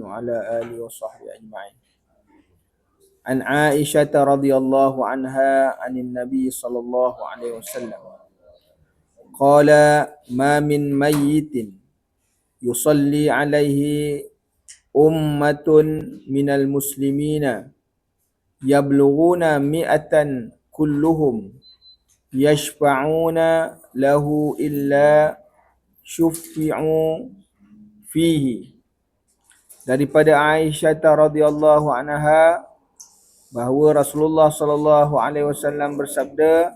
وعلى آله وصحبه أجمعين. عن عائشة رضي الله عنها عن النبي صلى الله عليه وسلم قال: ما من ميت يصلي عليه أمة من المسلمين يبلغون 100 كلهم يشفعون له إلا syuffi'u fihi. Daripada Aisyah radhiyallahu anha bahawa Rasulullah sallallahu alaihi wasallam bersabda,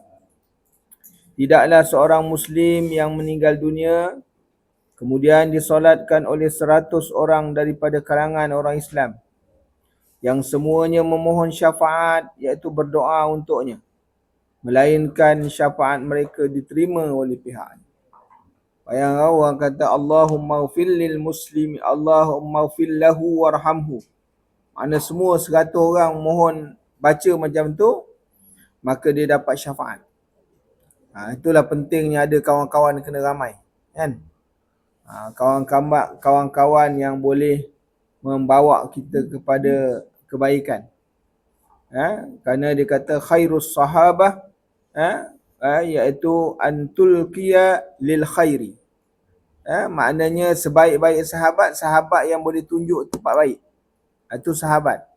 tidaklah seorang muslim yang meninggal dunia kemudian disolatkan oleh 100 orang daripada kalangan orang Islam yang semuanya memohon syafaat, iaitu berdoa untuknya, melainkan syafaat mereka diterima oleh pihak. Yang orang kata Allahumma ghfir lil muslimi, Allahumma ghfir lahu warhamhu. Mana semua 100 orang mohon baca macam tu, maka dia dapat syafaat. Itulah pentingnya ada kawan-kawan kena ramai, kan? Kawan-kawan yang boleh membawa kita kepada kebaikan. Kerana dia kata khairus sahabah, iaitu antulqiya lil khairi. Maknanya sebaik-baik sahabat, sahabat yang boleh tunjuk tempat baik. Itu sahabat.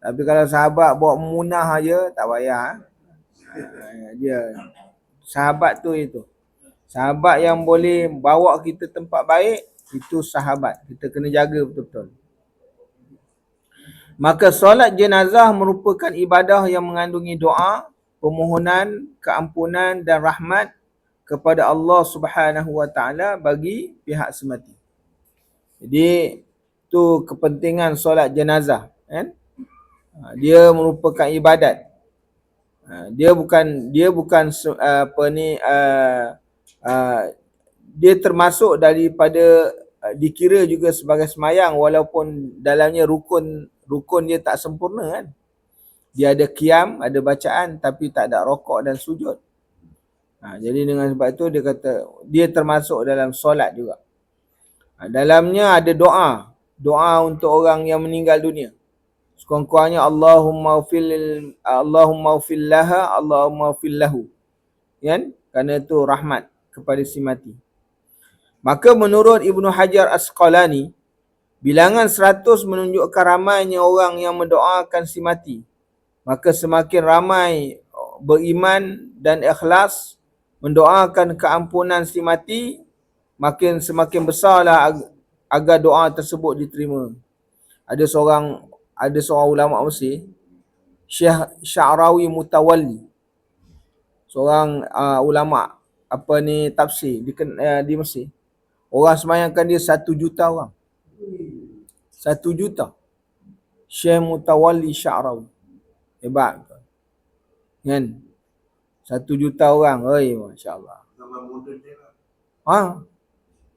Tapi kalau sahabat bawa memunah aja, tak payah. Dia sahabat tu itu. Sahabat yang boleh bawa kita tempat baik, itu sahabat. Kita kena jaga betul-betul. Maka solat jenazah merupakan ibadah yang mengandungi doa, permohonan, keampunan dan rahmat kepada Allah Subhanahu wa taala bagi pihak semati. Jadi tu kepentingan solat jenazah, kan? Dia merupakan ibadat. Dia bukan dia termasuk daripada dikira juga sebagai semayang, walaupun dalamnya rukun dia tak sempurna, kan? Dia ada qiyam, ada bacaan, tapi tak ada rokok dan sujud. Jadi dengan sebab itu dia kata dia termasuk dalam solat juga. Dalamnya ada doa untuk orang yang meninggal dunia. Sekurang-kurangnya Allahumma ghfir laha, Allahumma ghfir lahu. Kan? Kerana itu rahmat kepada si mati. Maka menurut Ibnu Hajar Asqalani, bilangan 100 menunjukkan ramainya orang yang mendoakan si mati. Maka semakin ramai beriman dan ikhlas mendoakan keampunan si mati, semakin besarlah agar doa tersebut diterima. Ada seorang ulama Mesir, Syekh Sya'rawi Mutawalli, seorang ulama tafsir di Mesir. Orang semayangkan dia 1 juta orang. 1 juta. Syekh Mutawalli Sya'rawi. Hebat. Kan? 1 juta orang. Oi, masya-Allah.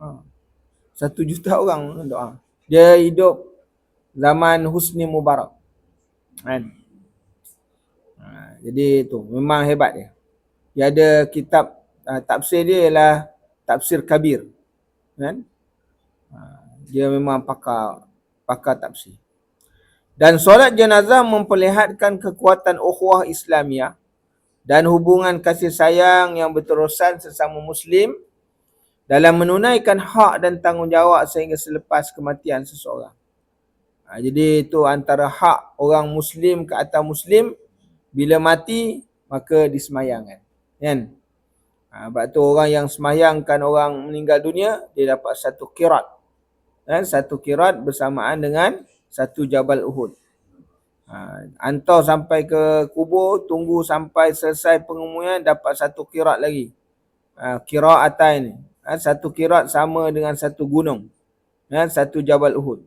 1 juta orang doa. Dia hidup zaman Husni Mubarak. Kan? Jadi tu memang hebat dia. Dia ada kitab tafsir dia ialah Tafsir Kabir. Kan? Dia memang pakar tafsir. Dan solat jenazah memperlihatkan kekuatan ukhuwah Islamiah dan hubungan kasih sayang yang berterusan sesama Muslim dalam menunaikan hak dan tanggungjawab sehingga selepas kematian seseorang. Jadi itu antara hak orang Muslim ke atas Muslim, bila mati maka disemayangkan. Kan? Sebab tu orang yang semayangkan orang meninggal dunia, dia dapat 1 qirat. 1 qirat bersamaan dengan 1 Jabal Uhud. Hantar sampai ke kubur, tunggu sampai selesai pengemudian, dapat 1 qirat lagi. Qira'atain ni. 1 qirat sama dengan 1 gunung. 1 Jabal Uhud.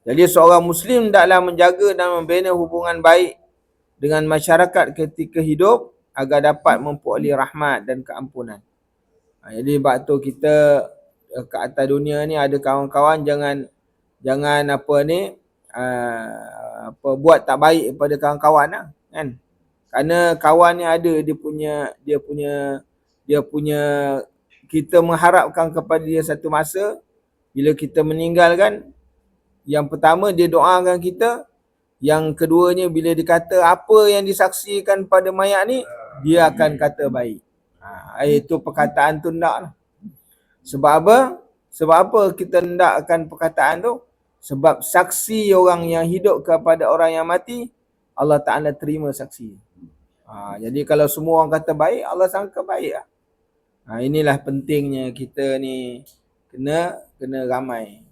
Jadi seorang Muslim hendaklah menjaga dan membina hubungan baik dengan masyarakat ketika hidup agar dapat memperoleh rahmat dan keampunan. Jadi sebab tu kita ke atas dunia ni ada kawan-kawan jangan buat tak baik kepada kawan-kawan lah, kan? Kerana kawan ni ada dia punya kita mengharapkan kepada dia satu masa bila kita meninggalkan, Yang pertama dia doakan kita, yang keduanya bila dikata apa yang disaksikan pada mayat ni, dia akan kata baik. Itu perkataan tu ndak lah. Sebab apa? Sebab apa kita hendakkan perkataan tu? Sebab saksi orang yang hidup kepada orang yang mati, Allah Ta'ala terima saksi. Jadi kalau semua orang kata baik, Allah sangka baik lah. Inilah pentingnya kita ni kena ramai.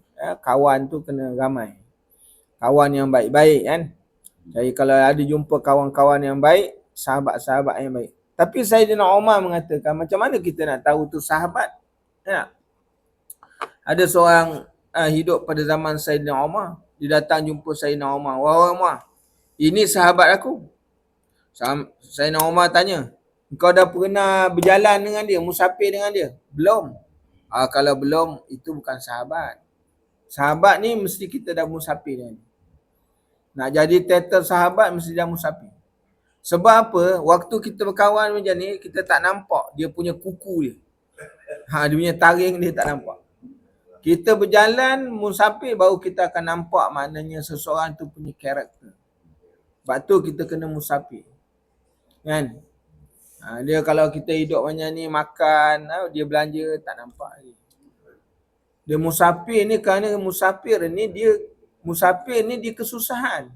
Kawan tu kena ramai. Kawan yang baik-baik kan. Jadi kalau ada jumpa kawan-kawan yang baik, sahabat-sahabat yang baik. Tapi Sayyidina Umar mengatakan, macam mana kita nak tahu tu sahabat? Ya. Ada seorang hidup pada zaman Sayyidina Umar. Dia datang jumpa Sayyidina Umar. Wahai Umar, ini sahabat aku. Sayyidina Umar tanya, kau dah pernah berjalan dengan dia, musafir dengan dia? Belum. Kalau belum, itu bukan sahabat. Sahabat ni mesti kita dah musafir dengan dia. Nak jadi title sahabat mesti dah musafir. Sebab apa? Waktu kita berkawan macam ni, kita tak nampak dia punya kuku dia. Dia punya taring dia tak nampak. Kita berjalan musafir baru kita akan nampak maknanya seseorang tu punya karakter. Sebab tu kita kena musafir. Kan? Dia kalau kita hidup macam ni, makan, dia belanja tak nampak lagi. Dia musafir ni kerana musafir ni dia kesusahan.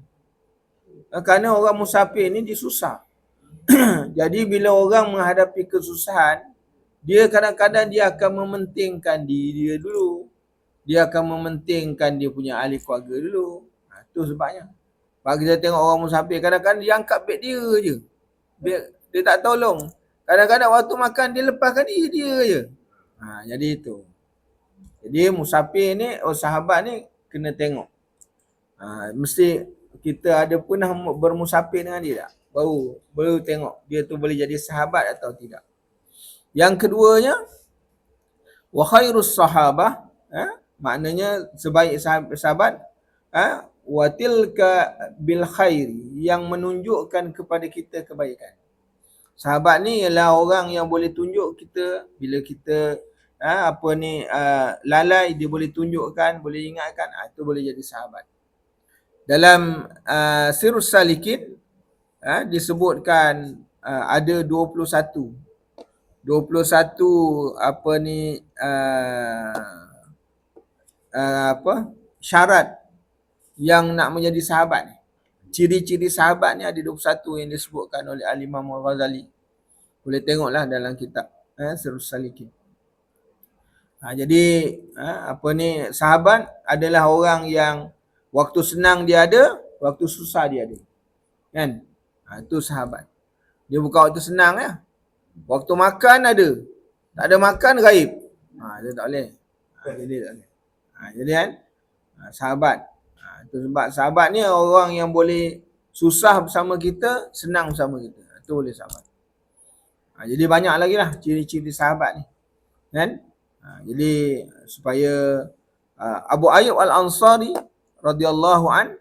Kerana orang musafir ni dia susah. Jadi bila orang menghadapi kesusahan, dia kadang-kadang dia akan mementingkan diri dia dulu. Dia akan mementingkan dia punya ahli keluarga dulu. Itu sebabnya. Kalau kita tengok orang musafir, kadang-kadang dia angkat beg dia je. Dia tak tolong. Kadang-kadang waktu makan dia lepaskan diri dia je. Jadi itu. Jadi musafir ni, sahabat ni kena tengok. Mesti kita ada pernah bermusafir dengan dia tak? Baru tengok dia tu boleh jadi sahabat atau tidak. Yang keduanya, wa khairus sahabah, maknanya sebaik sahabat, wa tilka bil khairi, yang menunjukkan kepada kita kebaikan. Sahabat ni ialah orang yang boleh tunjuk kita bila kita lalai, dia boleh tunjukkan, boleh ingatkan, itu boleh jadi sahabat. Dalam Sirrus Salikin disebutkan ada 21 syarat yang nak menjadi sahabat ni. Ciri-ciri sahabat ni ada 21 yang disebutkan oleh Al-Imam Al-Ghazali. Boleh tengoklah dalam kitab Sirrus Salikin. Jadi sahabat adalah orang yang waktu senang dia ada, waktu susah dia ada. Kan? Itu sahabat. Dia bukan waktu senang ya. Waktu makan ada. Tak ada makan gaib. Dia tak boleh. Jadi tak boleh. Jadi kan? Sahabat. Itu sebab sahabat ni orang yang boleh susah bersama kita, senang bersama kita. Itu boleh sahabat. Jadi banyak lagi lah ciri-ciri sahabat ni. Kan? Jadi supaya Abu Ayyub Al-Ansari radhiyallahu an,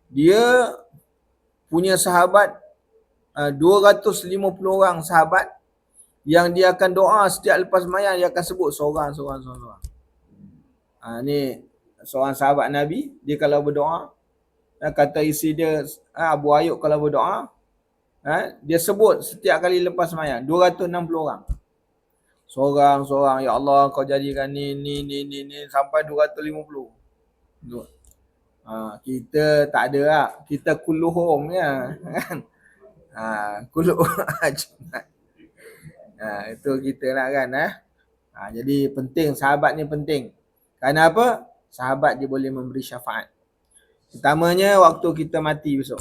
dia punya sahabat 250 orang sahabat yang dia akan doa setiap lepas sembahyang, dia akan sebut seorang. Ni seorang sahabat Nabi, dia kalau berdoa, kata isi dia, Abu Ayyub kalau berdoa, dia sebut setiap kali lepas sembahyang 260 orang. Seorang, ya Allah kau jadikan ni sampai 250. Kita tak ada lah. Kita kulluhum ya. Kulluhum. Itu kita nak kan. Jadi penting, sahabat ni penting. Kerana apa? Sahabat dia boleh memberi syafaat. Pertamanya waktu kita mati besok.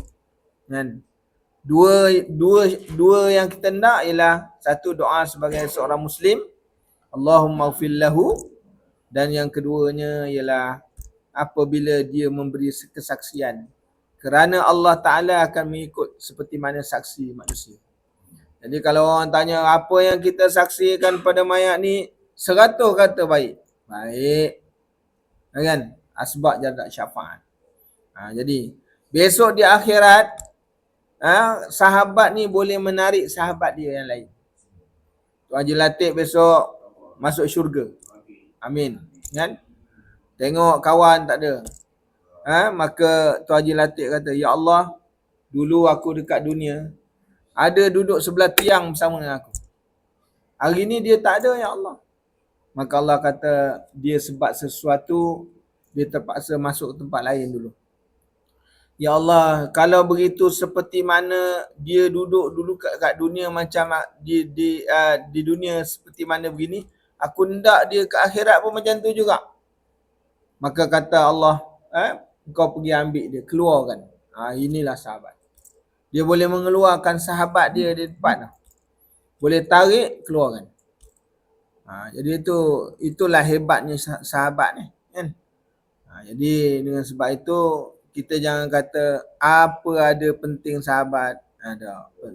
Kan? Dua yang kita nak ialah satu, doa sebagai seorang Muslim, Allahumma ighfir lahu, dan yang keduanya ialah apabila dia memberi kesaksian, kerana Allah Ta'ala akan mengikut seperti mana saksi manusia. Jadi kalau orang tanya apa yang kita saksikan pada mayat ni, 100 kata baik. Kan? Asbab jarak syafaat. Jadi besok di akhirat, sahabat ni boleh menarik sahabat dia yang lain. Tuan Haji Latif besok masuk syurga. Amin. Kan? Tengok kawan tak ada. Maka Tuan Haji Latif kata, ya Allah, dulu aku dekat dunia ada duduk sebelah tiang bersama dengan aku. Hari ni dia tak ada, ya Allah. Maka Allah kata dia sebab sesuatu, dia terpaksa masuk tempat lain dulu. Ya Allah, kalau begitu seperti mana dia duduk dulu kat dunia macam di dunia seperti mana begini, aku hendak dia ke akhirat pun macam tu juga. Maka kata Allah, kau pergi ambil dia, keluarkan. Inilah sahabat. Dia boleh mengeluarkan sahabat dia di depan. Boleh tarik, keluarkan. Jadi itulah hebatnya sahabat ni, kan? Jadi dengan sebab itu kita jangan kata apa ada penting sahabat.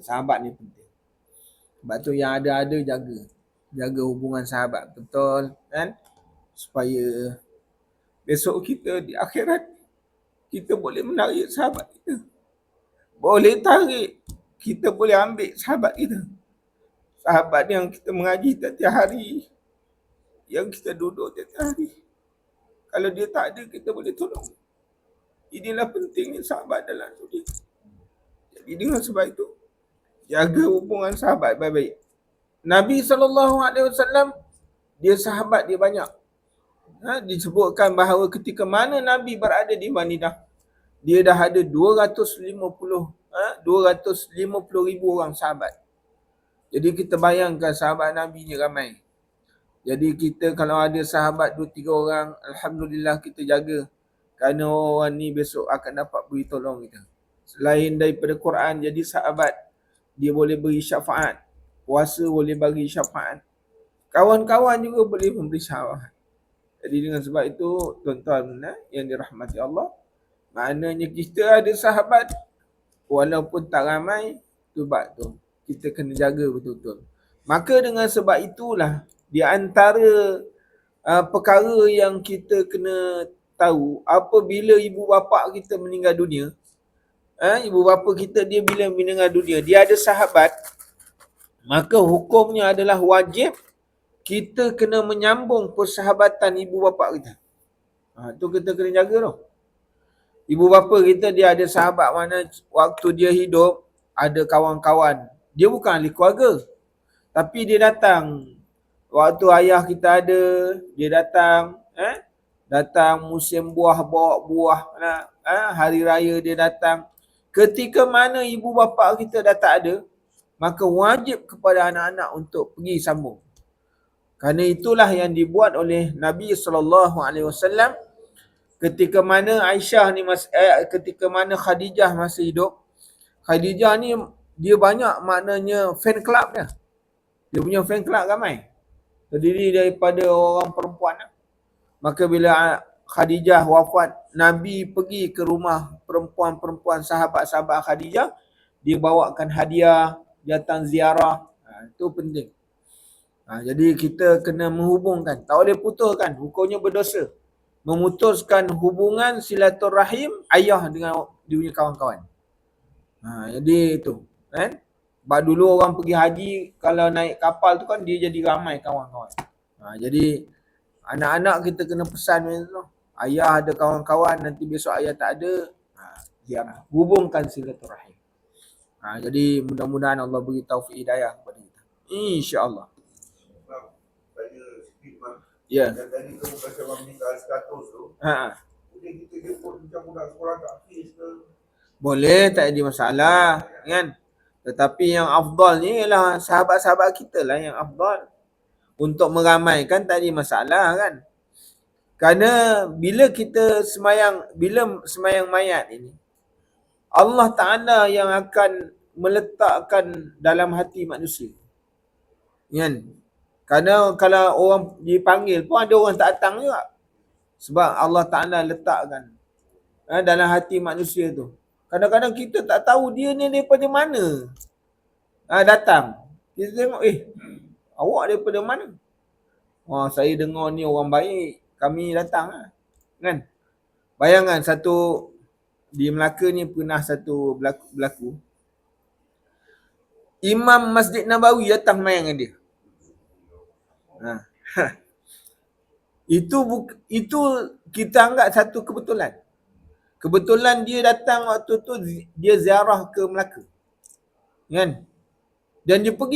Sahabat ni penting. Sebab tu yang ada jaga hubungan sahabat betul, kan? Supaya besok kita di akhirat kita boleh menarik sahabat kita. Boleh tarik, kita boleh ambil sahabat kita. Sahabat yang kita mengaji setiap hari, yang kita duduk setiap hari. Kalau dia tak ada, kita boleh tolong. Inilah pentingnya sahabat dalam dunia. Jadi dengan sebab itu, jaga hubungan sahabat baik-baik. Nabi SAW, dia sahabat dia banyak. Disebutkan bahawa ketika mana Nabi berada di Madinah, dia dah ada 250,000 orang sahabat. Jadi kita bayangkan sahabat Nabi ni ramai. Jadi kita kalau ada sahabat 2-3 orang, alhamdulillah kita jaga. Kerana orang ni besok akan dapat beri tolong kita. Selain daripada Quran, jadi sahabat, dia boleh beri syafaat. Puasa boleh bagi syafaat. Kawan-kawan juga boleh memberi syafaat. Jadi dengan sebab itu, tuan-tuan yang dirahmati Allah, maknanya kita ada sahabat, walaupun tak ramai, sebab tu kita kena jaga betul-betul. Maka dengan sebab itulah, di antara perkara yang kita kena tahu, apabila ibu bapa kita meninggal dunia, ibu bapa kita dia bila meninggal dunia, dia ada sahabat, maka hukumnya adalah wajib kita kena menyambung persahabatan ibu bapa kita. Tu kita kena jaga tu. Ibu bapa kita dia ada sahabat mana waktu dia hidup, ada kawan-kawan. Dia bukan ahli keluarga, tapi dia datang. Waktu ayah kita ada, dia datang. Datang musim buah, bawa buah. Hari raya dia datang. Ketika mana ibu bapa kita dah tak ada, maka wajib kepada anak-anak untuk pergi sambung. Kerana itulah yang dibuat oleh Nabi SAW ketika mana Aisyah ni ketika mana Khadijah masih hidup. Khadijah ni dia banyak maknanya fan club dia. Dia punya fan club ramai. Terdiri daripada orang perempuan. Maka bila Khadijah wafat, Nabi pergi ke rumah perempuan-perempuan sahabat-sahabat Khadijah. Dia bawakan hadiah, datang ziarah. Itu penting. Jadi kita kena menghubungkan. Tak boleh putuskan. Hukumnya berdosa. Memutuskan hubungan silaturahim ayah dengan dia punya kawan-kawan. Jadi itu. Kan? Sebab dulu orang pergi haji, kalau naik kapal tu kan dia jadi ramai kawan-kawan. Jadi anak-anak kita kena pesan macam tu. Ayah ada kawan-kawan, nanti besok ayah tak ada, ziarah. Hubungkan silaturahim. Jadi mudah-mudahan Allah beri taufik hidayah kepada kita. InsyaAllah. Ya. Dan tadi kamu kata orang meninggal 100 tu. Boleh kita jemput macam budak sekolah kat Hafiz ke? Boleh, tak ada masalah. Kan? Tetapi yang afdal ni ialah sahabat-sahabat kita lah yang afdal. Untuk meramaikan tak ada masalah kan. Kerana bila semayang mayat ini, Allah Ta'ala yang akan meletakkan dalam hati manusia. Kan? Kerana kalau orang dipanggil pun ada orang tak datang juga. Sebab Allah Ta'ala letakkan dalam hati manusia tu. Kadang-kadang kita tak tahu dia ni daripada mana datang. Kita tengok, awak daripada mana? Saya dengar ni orang baik, kami datang lah. Kan? Bayangkan di Melaka ni pernah satu berlaku. Imam Masjid Nabawi datang main dengan dia. Itu kita anggap satu kebetulan. Kebetulan dia datang waktu tu dia ziarah ke Melaka. Kan? Dan dia pergi